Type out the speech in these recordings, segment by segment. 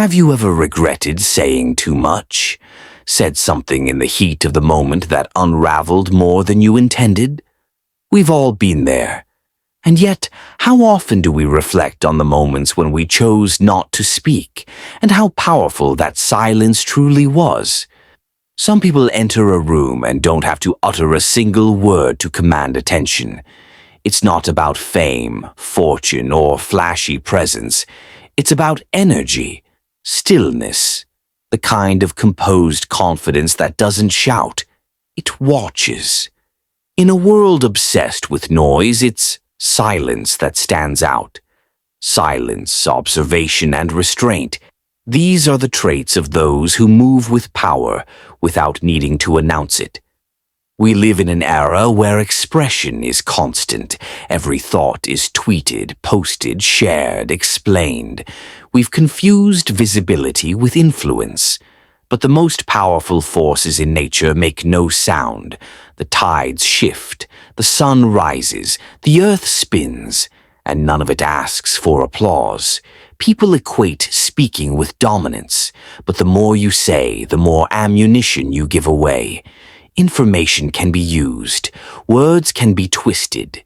Have you ever regretted saying too much? Said something in the heat of the moment that unraveled more than you intended? We've all been there. And yet, how often do we reflect on the moments when we chose not to speak, and how powerful that silence truly was? Some people enter a room and don't have to utter a single word to command attention. It's not about fame, fortune, or flashy presence. It's about energy, stillness, the kind of composed confidence that doesn't shout. It watches. In a world obsessed with noise, it's silence that stands out. Silence, observation, and restraint. These are the traits of those who move with power without needing to announce it. We live in an era where expression is constant. Every thought is tweeted, posted, shared, explained. We've confused visibility with influence. But the most powerful forces in nature make no sound. The tides shift, the sun rises, the earth spins, and none of it asks for applause. People equate speaking with dominance, but the more you say, the more ammunition you give away. Information can be used, words can be twisted,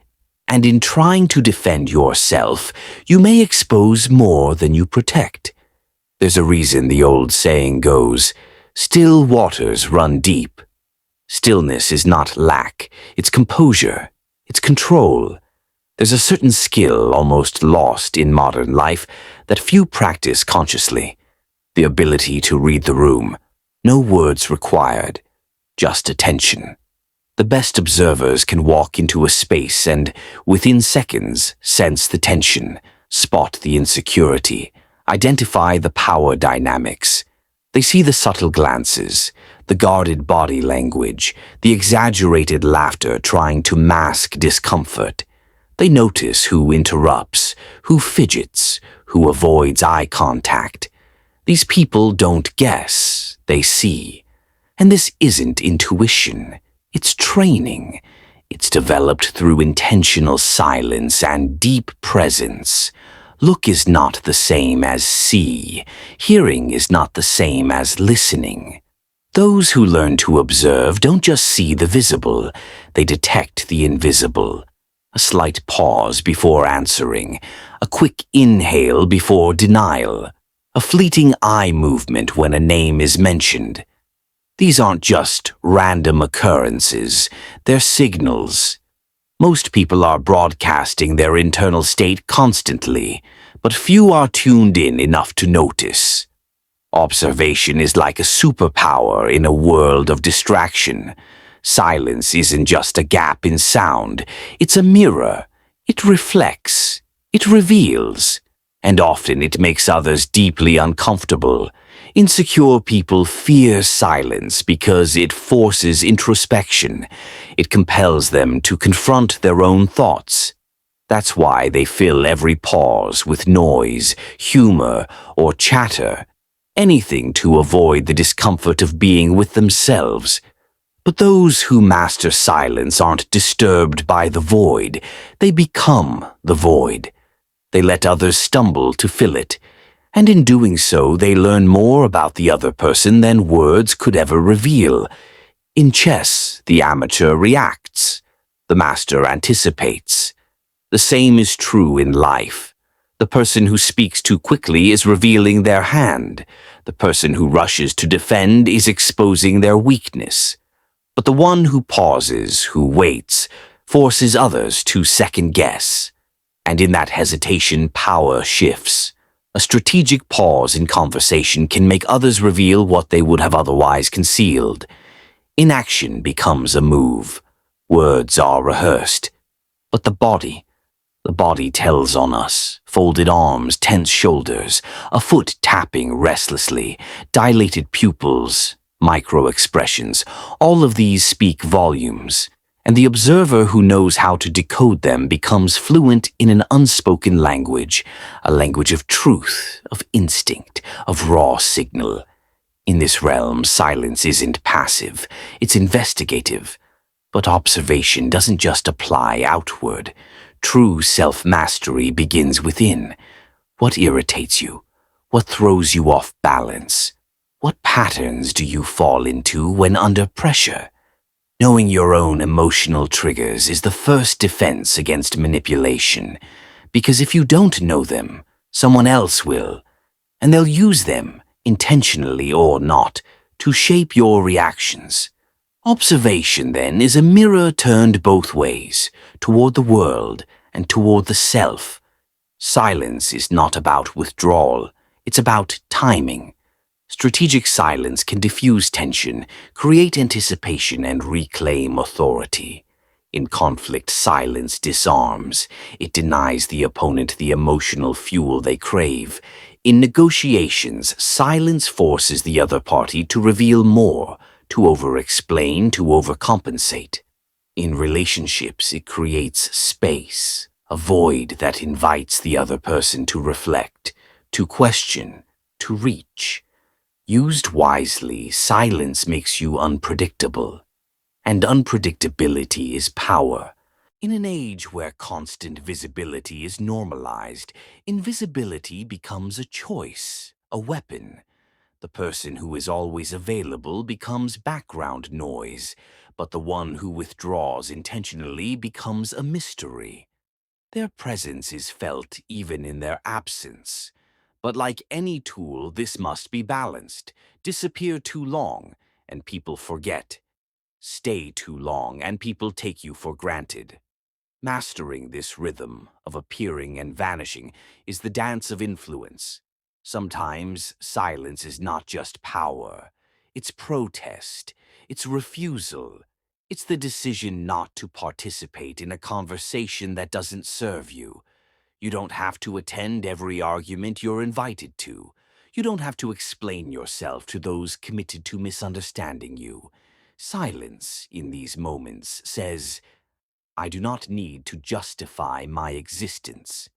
and in trying to defend yourself, you may expose more than you protect. There's a reason the old saying goes, "Still waters run deep." Stillness is not lack, it's composure, it's control. There's a certain skill almost lost in modern life that few practice consciously. The ability to read the room, no words required. Just attention. The best observers can walk into a space and, within seconds, sense the tension, spot the insecurity, identify the power dynamics. They see the subtle glances, the guarded body language, the exaggerated laughter trying to mask discomfort. They notice who interrupts, who fidgets, who avoids eye contact. These people don't guess, they see. And this isn't intuition, it's training. It's developed through intentional silence and deep presence. Look is not the same as see. Hearing is not the same as listening. Those who learn to observe don't just see the visible, they detect the invisible. A slight pause before answering, a quick inhale before denial, a fleeting eye movement when a name is mentioned. These aren't just random occurrences, they're signals. Most people are broadcasting their internal state constantly, but few are tuned in enough to notice. Observation is like a superpower in a world of distraction. Silence isn't just a gap in sound, it's a mirror. It reflects, it reveals, and often it makes others deeply uncomfortable. Insecure people fear silence because it forces introspection. It compels them to confront their own thoughts. That's why they fill every pause with noise, humor, or chatter, anything to avoid the discomfort of being with themselves. But those who master silence aren't disturbed by the void. They become the void. They let others stumble to fill it. And in doing so, they learn more about the other person than words could ever reveal. In chess, the amateur reacts. The master anticipates. The same is true in life. The person who speaks too quickly is revealing their hand. The person who rushes to defend is exposing their weakness. But the one who pauses, who waits, forces others to second guess. And in that hesitation, power shifts. A strategic pause in conversation can make others reveal what they would have otherwise concealed. Inaction becomes a move. Words are rehearsed. But the body tells on us. Folded arms, tense shoulders, a foot tapping restlessly, dilated pupils, micro-expressions. All of these speak volumes. And the observer who knows how to decode them becomes fluent in an unspoken language, a language of truth, of instinct, of raw signal. In this realm, silence isn't passive, it's investigative. But observation doesn't just apply outward. True self-mastery begins within. What irritates you? What throws you off balance? What patterns do you fall into when under pressure? Knowing your own emotional triggers is the first defense against manipulation, because if you don't know them, someone else will, and they'll use them, intentionally or not, to shape your reactions. Observation, then, is a mirror turned both ways, toward the world and toward the self. Silence is not about withdrawal, it's about timing. Strategic silence can diffuse tension, create anticipation, and reclaim authority. In conflict, silence disarms. It denies the opponent the emotional fuel they crave. In negotiations, silence forces the other party to reveal more, to over-explain, to overcompensate. In relationships, it creates space, a void that invites the other person to reflect, to question, to reach. Used wisely, silence makes you unpredictable, and unpredictability is power. In an age where constant visibility is normalized, invisibility becomes a choice, a weapon. The person who is always available becomes background noise, but the one who withdraws intentionally becomes a mystery. Their presence is felt even in their absence. But like any tool, this must be balanced. Disappear too long, and people forget. Stay too long, and people take you for granted. Mastering this rhythm of appearing and vanishing is the dance of influence. Sometimes silence is not just power. It's protest. It's refusal. It's the decision not to participate in a conversation that doesn't serve you. You don't have to attend every argument you're invited to. You don't have to explain yourself to those committed to misunderstanding you. Silence, in these moments, says, I do not need to justify my existence.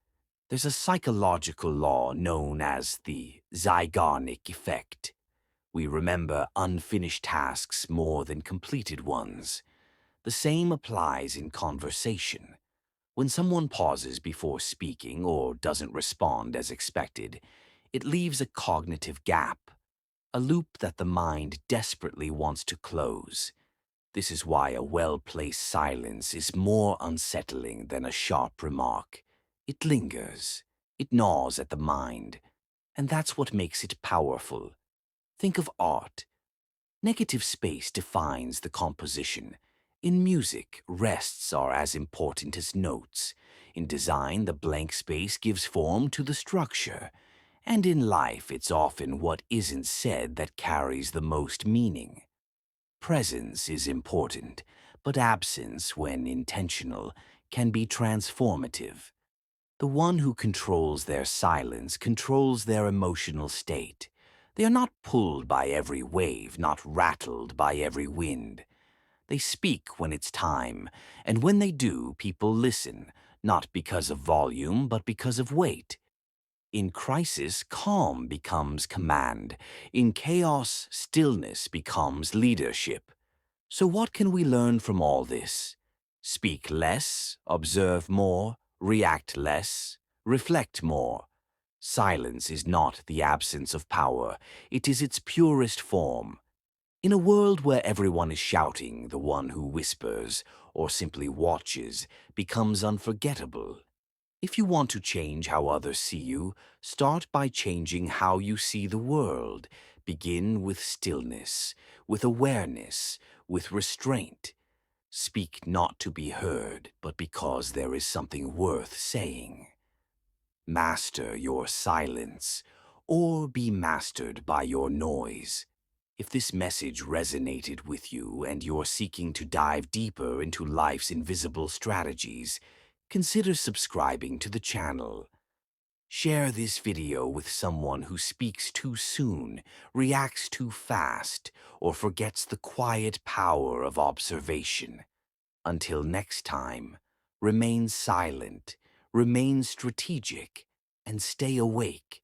There's a psychological law known as the Zeigarnik effect. We remember unfinished tasks more than completed ones. The same applies in conversation. When someone pauses before speaking or doesn't respond as expected, it leaves a cognitive gap, a loop that the mind desperately wants to close. This is why a well-placed silence is more unsettling than a sharp remark. It lingers, it gnaws at the mind, and that's what makes it powerful. Think of art. Negative space defines the composition. In music, rests are as important as notes. In design, the blank space gives form to the structure. And in life, it's often what isn't said that carries the most meaning. Presence is important, but absence, when intentional, can be transformative. The one who controls their silence controls their emotional state. They are not pulled by every wave, not rattled by every wind. They speak when it's time, and when they do, people listen, not because of volume, but because of weight. In crisis, calm becomes command. In chaos, stillness becomes leadership. So what can we learn from all this? Speak less, observe more, react less, reflect more. Silence is not the absence of power, it is its purest form. In a world where everyone is shouting, the one who whispers or simply watches becomes unforgettable. If you want to change how others see you, start by changing how you see the world. Begin with stillness, with awareness, with restraint. Speak not to be heard, but because there is something worth saying. Master your silence, or be mastered by your noise. If this message resonated with you and you're seeking to dive deeper into life's invisible strategies, consider subscribing to the channel. Share this video with someone who speaks too soon, reacts too fast, or forgets the quiet power of observation. Until next time, remain silent, remain strategic, and stay awake.